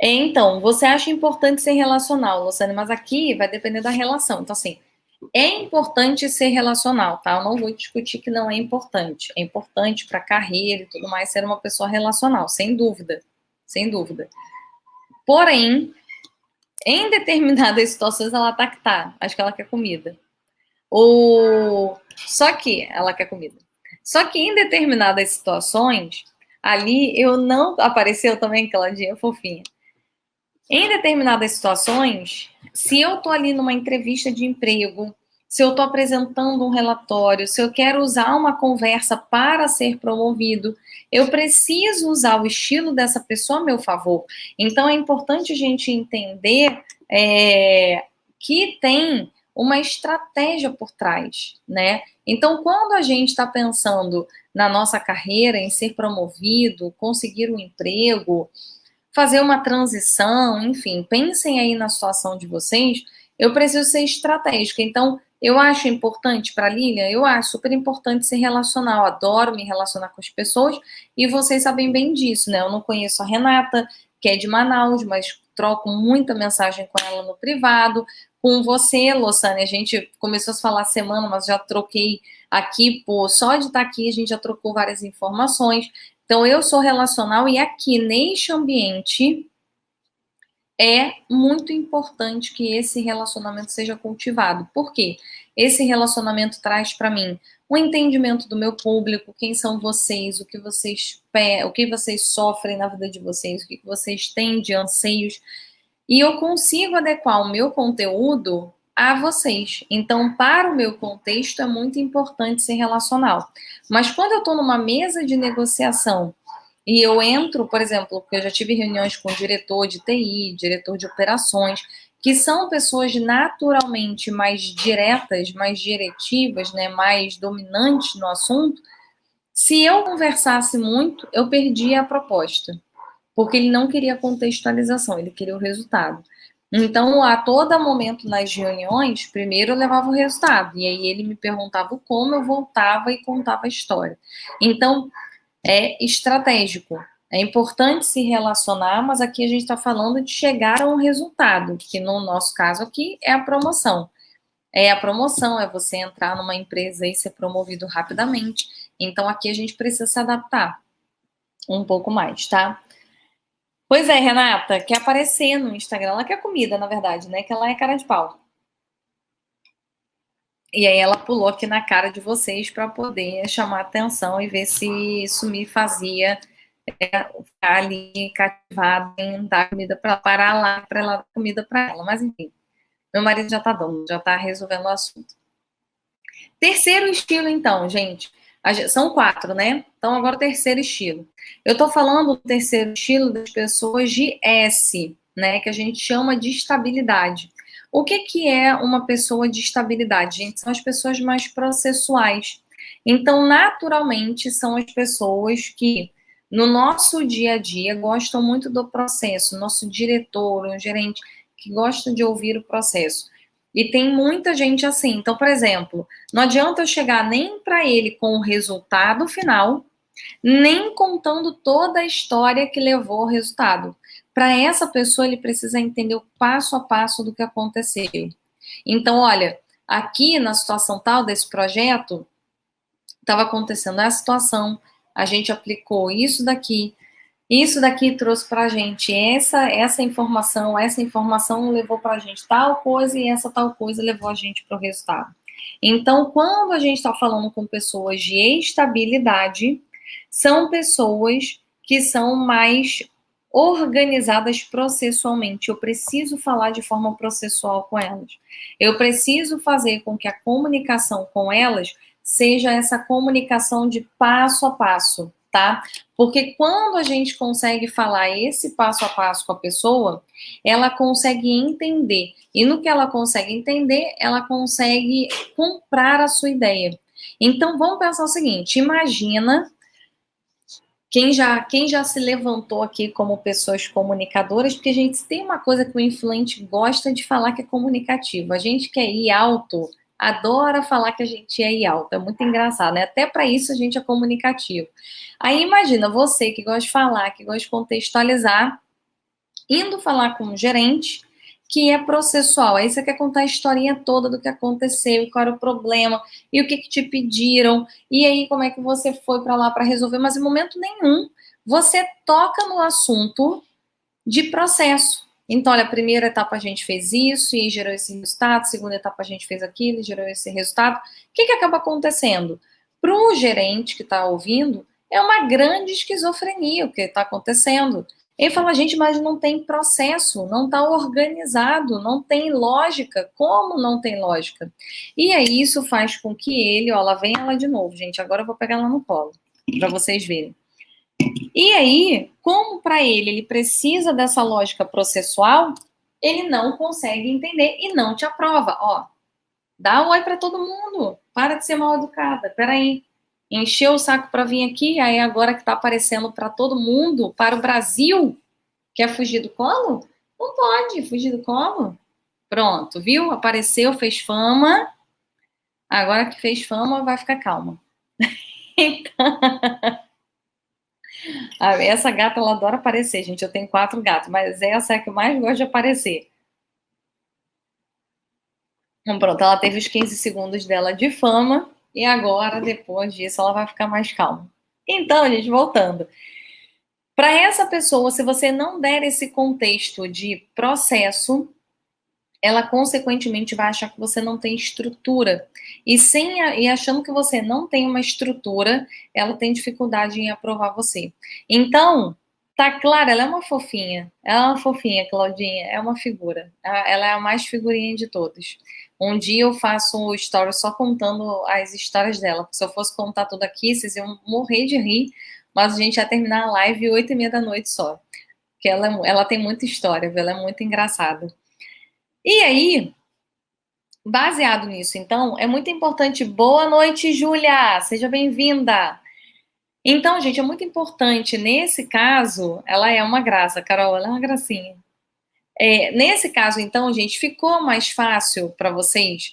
Então, você acha importante ser relacional, Luciane, mas aqui vai depender da relação. Então, assim, é importante ser relacional, tá? Eu não vou discutir que não é importante. É importante para a carreira e tudo mais ser uma pessoa relacional, sem dúvida. Sem dúvida. Porém, Em determinadas situações ela tá que tá, acho que ela quer comida. Ou só que ela quer comida. Só que em determinadas situações, ali eu não apareceu também aquela dia fofinha. Em determinadas situações, se eu tô ali numa entrevista de emprego, se eu tô apresentando um relatório, se eu quero usar uma conversa para ser promovido, eu preciso usar o estilo dessa pessoa a meu favor. Então é importante a gente entender que tem uma estratégia por trás, né? Então, quando a gente está pensando na nossa carreira, em ser promovido, conseguir um emprego, fazer uma transição, enfim, pensem aí na situação de vocês, eu preciso ser estratégica. Então, eu acho importante para a Lilian, eu acho super importante se relacionar, eu adoro me relacionar com as pessoas, e vocês sabem bem disso, né? Eu não conheço a Renata, que é de Manaus, mas troco muita mensagem com ela no privado. Com você, Lossane, a gente começou a falar semana, mas já troquei aqui, pô, só de estar aqui a gente já trocou várias informações. Então, eu sou relacional e aqui neste ambiente é muito importante que esse relacionamento seja cultivado. Por quê? Esse relacionamento traz para mim um entendimento do meu público, quem são vocês, o que vocês sofrem na vida de vocês, o que vocês têm de anseios, e eu consigo adequar o meu conteúdo a vocês. Então, para o meu contexto, é muito importante ser relacional. Mas quando eu estou numa mesa de negociação e eu entro, por exemplo, porque eu já tive reuniões com o diretor de TI, diretor de operações, que são pessoas naturalmente mais diretas, mais diretivas, né, mais dominantes no assunto, se eu conversasse muito, eu perdia a proposta porque ele não queria contextualização, ele queria o resultado. Então, a todo momento nas reuniões, primeiro eu levava o resultado, e aí ele me perguntava como, eu voltava e contava a história. Então, é estratégico. É importante se relacionar, mas aqui a gente está falando de chegar a um resultado, que no nosso caso aqui é a promoção. É a promoção, é você entrar numa empresa e ser promovido rapidamente. Então, aqui a gente precisa se adaptar um pouco mais, tá? Pois é, Renata, quer aparecer no Instagram. Ela quer comida, na verdade, né? Que ela é cara de pau. E aí ela pulou aqui na cara de vocês para poder chamar atenção e ver se isso me fazia ficar ali cativada em dar comida para ela, parar lá para ela dar comida para ela. Mas enfim, meu marido já tá dando, já tá resolvendo o assunto. Terceiro estilo, então, gente. São quatro, né? Então, agora o terceiro estilo. Eu tô falando do terceiro estilo das pessoas de S, né? Que a gente chama de estabilidade. O que que é uma pessoa de estabilidade, gente? São as pessoas mais processuais. Então, naturalmente, são as pessoas que, no nosso dia a dia, gostam muito do processo. Nosso diretor, o gerente, que gosta de ouvir o processo. E tem muita gente assim. Então, por exemplo, não adianta eu chegar nem para ele com o resultado final, nem contando toda a história que levou ao resultado. Para essa pessoa, ele precisa entender o passo a passo do que aconteceu. Então, olha, aqui na situação tal desse projeto, estava acontecendo essa situação, a gente aplicou isso daqui trouxe para a gente essa informação levou para a gente tal coisa e essa tal coisa levou a gente para o resultado. Então, quando a gente está falando com pessoas de estabilidade, são pessoas que são mais organizadas processualmente. Eu preciso falar de forma processual com elas. Eu preciso fazer com que a comunicação com elas seja essa comunicação de passo a passo, tá? Porque quando a gente consegue falar esse passo a passo com a pessoa, ela consegue entender. E no que ela consegue entender, ela consegue comprar a sua ideia. Então, vamos pensar o seguinte: imagina quem já se levantou aqui como pessoas comunicadoras, porque a gente tem uma coisa que o influente gosta de falar que é comunicativo. A gente quer ir alto, adora falar que a gente é ir alto. É muito engraçado, né? Até para isso a gente é comunicativo. Aí imagina você que gosta de falar, que gosta de contextualizar, indo falar com um gerente que é processual. Aí você quer contar a historinha toda do que aconteceu, qual era o problema, e o que te pediram, e aí como é que você foi para lá para resolver, mas em momento nenhum você toca no assunto de processo. Então, olha, a primeira etapa a gente fez isso e gerou esse resultado, a segunda etapa a gente fez aquilo e gerou esse resultado. O que acaba acontecendo? Para o gerente que está ouvindo, é uma grande esquizofrenia o que está acontecendo. Ele fala, gente, mas não tem processo, não está organizado, não tem lógica. Como não tem lógica? E aí isso faz com que ele, ó, lá vem ela de novo, gente, agora eu vou pegar ela no colo, para vocês verem. E aí, como para ele precisa dessa lógica processual, ele não consegue entender e não te aprova. Ó, dá um oi para todo mundo, para de ser mal educada, peraí. Encheu o saco para vir aqui, aí agora que tá aparecendo para todo mundo, para o Brasil, quer fugir do colo? Não pode fugir do colo. Pronto, viu? Apareceu, fez fama. Agora que fez fama, vai ficar calma. Então, essa gata, ela adora aparecer, gente. Eu tenho 4 gatos, mas essa é a que eu mais gosto de aparecer. Então, pronto, ela teve os 15 segundos dela de fama e agora, depois disso, ela vai ficar mais calma. Então, gente, voltando. Para essa pessoa, se você não der esse contexto de processo, ela consequentemente vai achar que você não tem estrutura. E achando que você não tem uma estrutura, ela tem dificuldade em aprovar você. Então, tá claro, ela é uma fofinha. Ela é uma fofinha, Claudinha. É uma figura. Ela é a mais figurinha de todas. Um dia eu faço um story só contando as histórias dela. Se eu fosse contar tudo aqui, vocês iam morrer de rir. Mas a gente ia terminar a live 8h30 da noite só. Porque ela tem muita história, viu? Ela é muito engraçada. E aí, baseado nisso, então, é muito importante. Boa noite, Júlia! Seja bem-vinda! Então, gente, é muito importante, nesse caso, ela é uma graça, Carol, ela é uma gracinha. Nesse caso, então, gente, ficou mais fácil para vocês?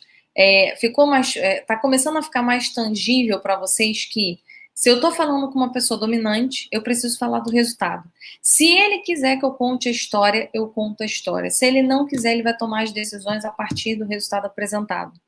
Tá começando a ficar mais tangível para vocês que se eu tô falando com uma pessoa dominante, eu preciso falar do resultado. Se ele quiser que eu conte a história, eu conto a história. Se ele não quiser, ele vai tomar as decisões a partir do resultado apresentado.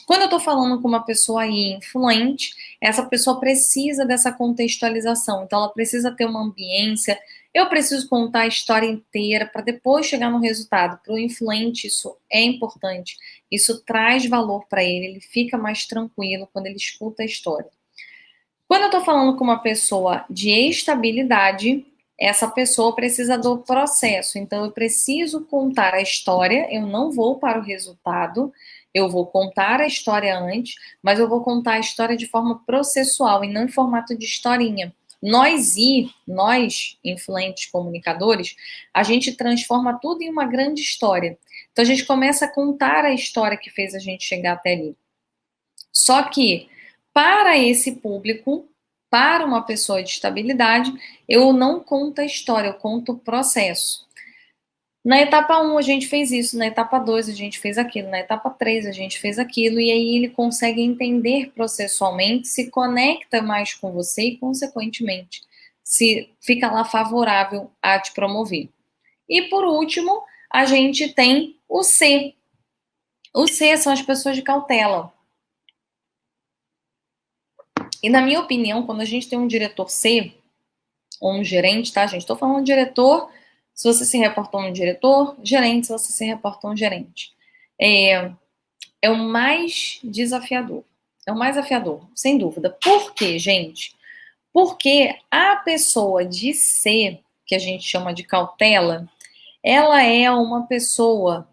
Quando eu estou falando com uma pessoa aí influente, essa pessoa precisa dessa contextualização. Então, ela precisa ter uma ambiência. Eu preciso contar a história inteira para depois chegar no resultado. Para o influente, isso é importante. Isso traz valor para ele. Ele fica mais tranquilo quando ele escuta a história. Quando eu estou falando com uma pessoa de estabilidade, essa pessoa precisa do processo. Então, eu preciso contar a história, eu não vou para o resultado, eu vou contar a história antes, mas eu vou contar a história de forma processual e não em formato de historinha. Nós, influentes comunicadores, a gente transforma tudo em uma grande história. Então, a gente começa a contar a história que fez a gente chegar até ali. Só que, para esse público, para uma pessoa de estabilidade, eu não conto a história, eu conto o processo. Na etapa 1 a gente fez isso, na etapa 2 a gente fez aquilo, na etapa 3 a gente fez aquilo, e aí ele consegue entender processualmente, se conecta mais com você e, consequentemente, se fica lá favorável a te promover. E por último, a gente tem o C. O C são as pessoas de cautela. E na minha opinião, quando a gente tem um diretor C, ou um gerente, tá, gente? Estou falando de diretor, se você se reportou a um diretor, gerente, se você se reportou a um gerente. É o mais desafiador. É o mais desafiador, sem dúvida. Por quê, gente? Porque a pessoa de C, que a gente chama de cautela, ela é uma pessoa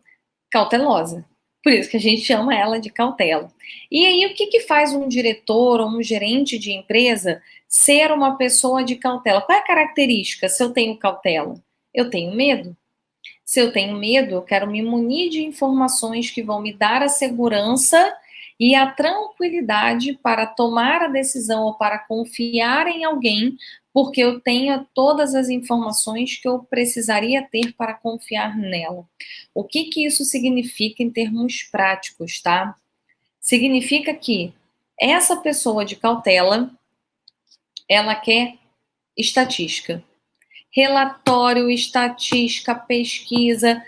cautelosa. Por isso que a gente chama ela de cautela. E aí, o que faz um diretor ou um gerente de empresa ser uma pessoa de cautela? Qual é a característica se eu tenho cautela? Eu tenho medo. Se eu tenho medo, eu quero me munir de informações que vão me dar a segurança e a tranquilidade para tomar a decisão ou para confiar em alguém, porque eu tenho todas as informações que eu precisaria ter para confiar nela. O que isso significa em termos práticos, tá? Significa que essa pessoa de cautela, ela quer estatística. Relatório, estatística, pesquisa,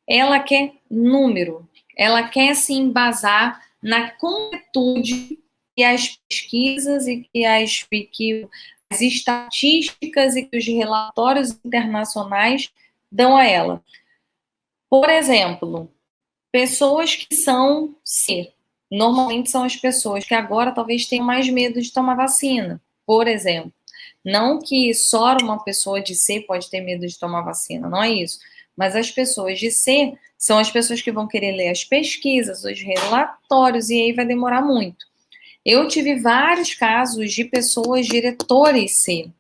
ela quer número, ela quer se embasar na completude que as pesquisas e que as estatísticas e que os relatórios internacionais dão a ela. Por exemplo, pessoas que são C, normalmente são as pessoas que agora talvez tenham mais medo de tomar vacina, por exemplo. Não que só uma pessoa de C pode ter medo de tomar vacina, não é isso. Mas as pessoas de C são as pessoas que vão querer ler as pesquisas, os relatórios, e aí vai demorar muito. Eu tive vários casos de pessoas diretores C,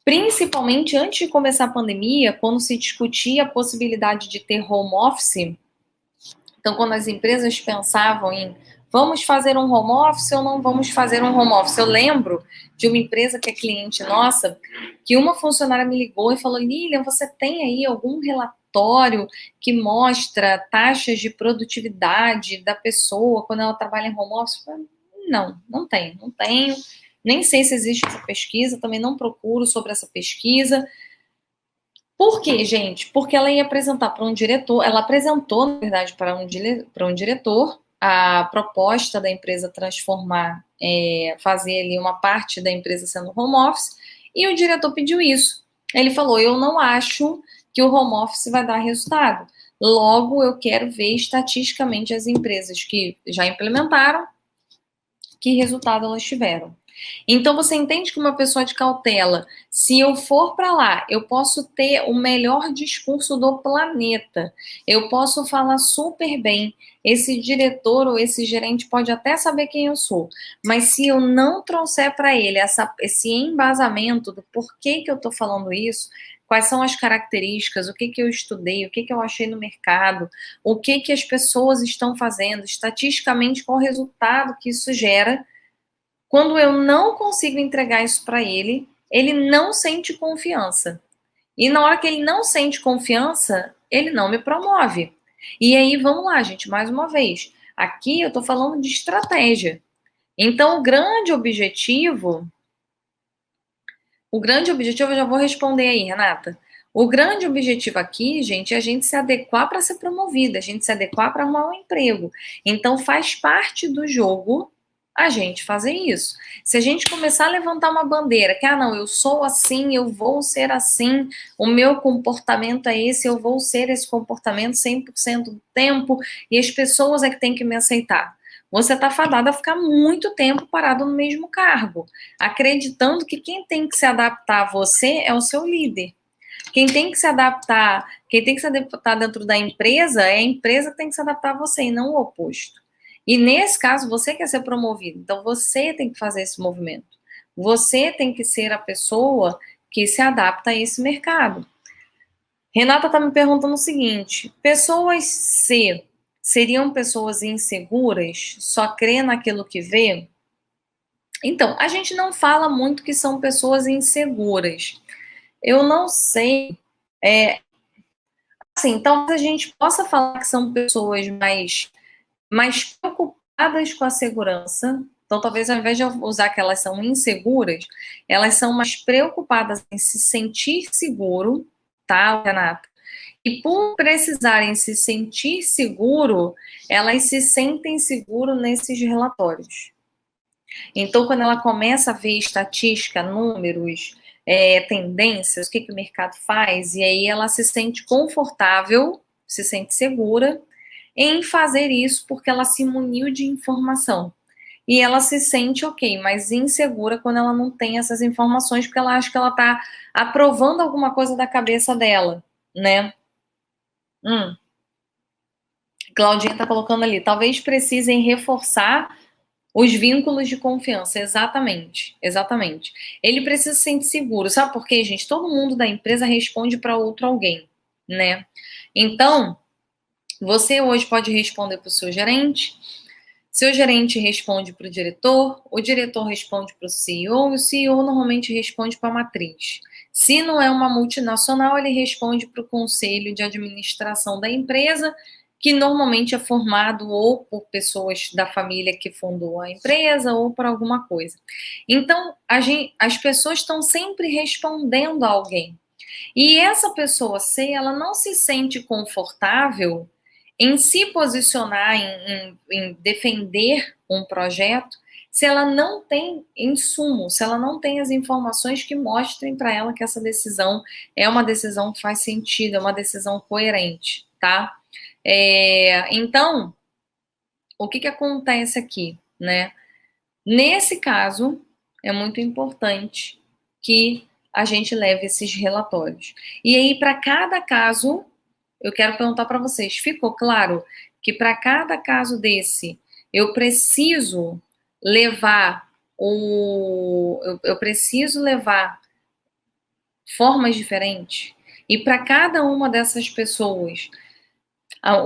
principalmente antes de começar a pandemia, quando se discutia a possibilidade de ter home office. Então, quando as empresas pensavam em vamos fazer um home office ou não vamos fazer um home office, eu lembro de uma empresa que é cliente nossa, que uma funcionária me ligou e falou: Lilian, você tem aí algum relatório que mostra taxas de produtividade da pessoa quando ela trabalha em home office? Eu falei, não, não tenho, não tenho. Nem sei se existe essa pesquisa, também não procuro sobre essa pesquisa. Por quê, gente? Porque ela ia apresentar para um diretor, ela apresentou, na verdade, para um diretor a proposta da empresa transformar, fazer ali uma parte da empresa sendo home office, e o diretor pediu isso. Ele falou: eu não acho que o home office vai dar resultado. Logo, eu quero ver estatisticamente as empresas que já implementaram, que resultado elas tiveram. Então você entende que uma pessoa de cautela, se eu for para lá, eu posso ter o melhor discurso do planeta, eu posso falar super bem, esse diretor ou esse gerente pode até saber quem eu sou, mas se eu não trouxer para ele esse embasamento do porquê que eu estou falando isso, quais são as características, o que eu estudei, o que eu achei no mercado, o que as pessoas estão fazendo, estatisticamente qual o resultado que isso gera. Quando eu não consigo entregar isso para ele, ele não sente confiança. E na hora que ele não sente confiança, ele não me promove. E aí, vamos lá, gente, mais uma vez. Aqui eu estou falando de estratégia. Então, o grande objetivo, eu já vou responder aí, Renata. O grande objetivo aqui, gente, é a gente se adequar para ser promovida, a gente se adequar para arrumar um emprego. Então, faz parte do jogo a gente fazer isso. Se a gente começar a levantar uma bandeira, que, não, eu sou assim, eu vou ser assim, o meu comportamento é esse, eu vou ser esse comportamento 100% do tempo, e as pessoas é que têm que me aceitar. Você está fadada a ficar muito tempo parado no mesmo cargo, acreditando que quem tem que se adaptar a você é o seu líder. Quem tem que se adaptar, quem tem que se adaptar dentro da empresa é a empresa que tem que se adaptar a você e não o oposto. E nesse caso, você quer ser promovido, então você tem que fazer esse movimento. Você tem que ser a pessoa que se adapta a esse mercado. Renata está me perguntando o seguinte: pessoas C seriam pessoas inseguras, só crê naquilo que vê? Então, a gente não fala muito que são pessoas inseguras. Eu não sei. Assim, talvez a gente possa falar que são pessoas mais preocupadas com a segurança. Então, talvez ao invés de eu usar que elas são inseguras, elas são mais preocupadas em se sentir seguro, tá, Renata? E por precisarem se sentir seguro, elas se sentem seguras nesses relatórios. Então, quando ela começa a ver estatística, números, tendências, o que o mercado faz, e aí ela se sente confortável, se sente segura em fazer isso porque ela se muniu de informação. E ela se sente ok, mas insegura quando ela não tem essas informações, porque ela acha que ela está aprovando alguma coisa da cabeça dela, né? Claudinha está colocando ali, talvez precisem reforçar os vínculos de confiança, exatamente, exatamente. Ele precisa se sentir seguro, sabe por quê, gente? Todo mundo da empresa responde para outro alguém, né? Então, você hoje pode responder para o seu gerente responde para o diretor responde para o CEO, e o CEO normalmente responde para a matriz. Se não é uma multinacional, ele responde para o conselho de administração da empresa, que normalmente é formado ou por pessoas da família que fundou a empresa ou por alguma coisa. Então, as pessoas estão sempre respondendo a alguém. E essa pessoa C, ela não se sente confortável em se posicionar, em defender um projeto, se ela não tem insumo, se ela não tem as informações que mostrem para ela que essa decisão é uma decisão que faz sentido, é uma decisão coerente, tá? Então, o que acontece aqui, né? Nesse caso, é muito importante que a gente leve esses relatórios. E aí, para cada caso, eu quero perguntar para vocês, ficou claro que para cada caso desse, eu preciso levar eu preciso levar formas diferentes? E para cada uma dessas pessoas,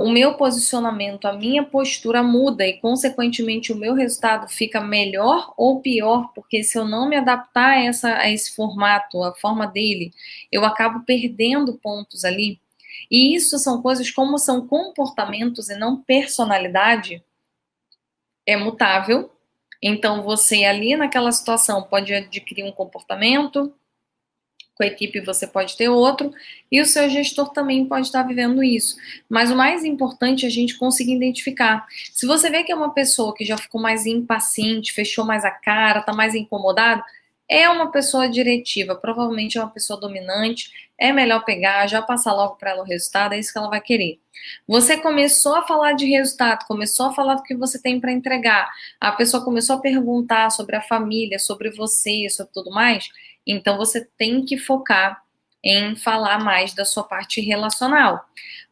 o meu posicionamento, a minha postura muda e, consequentemente, o meu resultado fica melhor ou pior, porque se eu não me adaptar a esse formato, a forma dele, eu acabo perdendo pontos ali. E isso são coisas, como são comportamentos e não personalidade, é mutável. Então, você ali naquela situação pode adquirir um comportamento, com a equipe você pode ter outro, e o seu gestor também pode estar vivendo isso. Mas o mais importante é a gente conseguir identificar. Se você vê que é uma pessoa que já ficou mais impaciente, fechou mais a cara, está mais incomodado, é uma pessoa diretiva, provavelmente é uma pessoa dominante, é melhor pegar, já passar logo para ela o resultado, é isso que ela vai querer. Você começou a falar de resultado, começou a falar do que você tem para entregar, a pessoa começou a perguntar sobre a família, sobre você, sobre tudo mais, então você tem que focar em falar mais da sua parte relacional.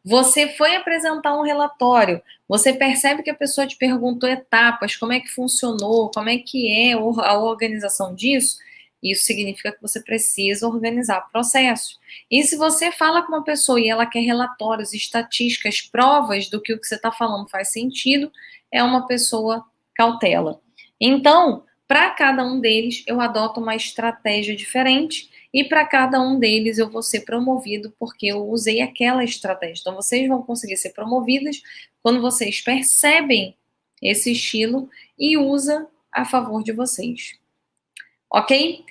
Você foi apresentar um relatório, você percebe que a pessoa te perguntou etapas, como é que funcionou, como é que é a organização disso, isso significa que você precisa organizar processos. E se você fala com uma pessoa e ela quer relatórios, estatísticas, provas do que o que você está falando faz sentido, é uma pessoa cautela. Então, para cada um deles, eu adoto uma estratégia diferente e para cada um deles eu vou ser promovido porque eu usei aquela estratégia. Então, vocês vão conseguir ser promovidas quando vocês percebem esse estilo e usa a favor de vocês. Ok?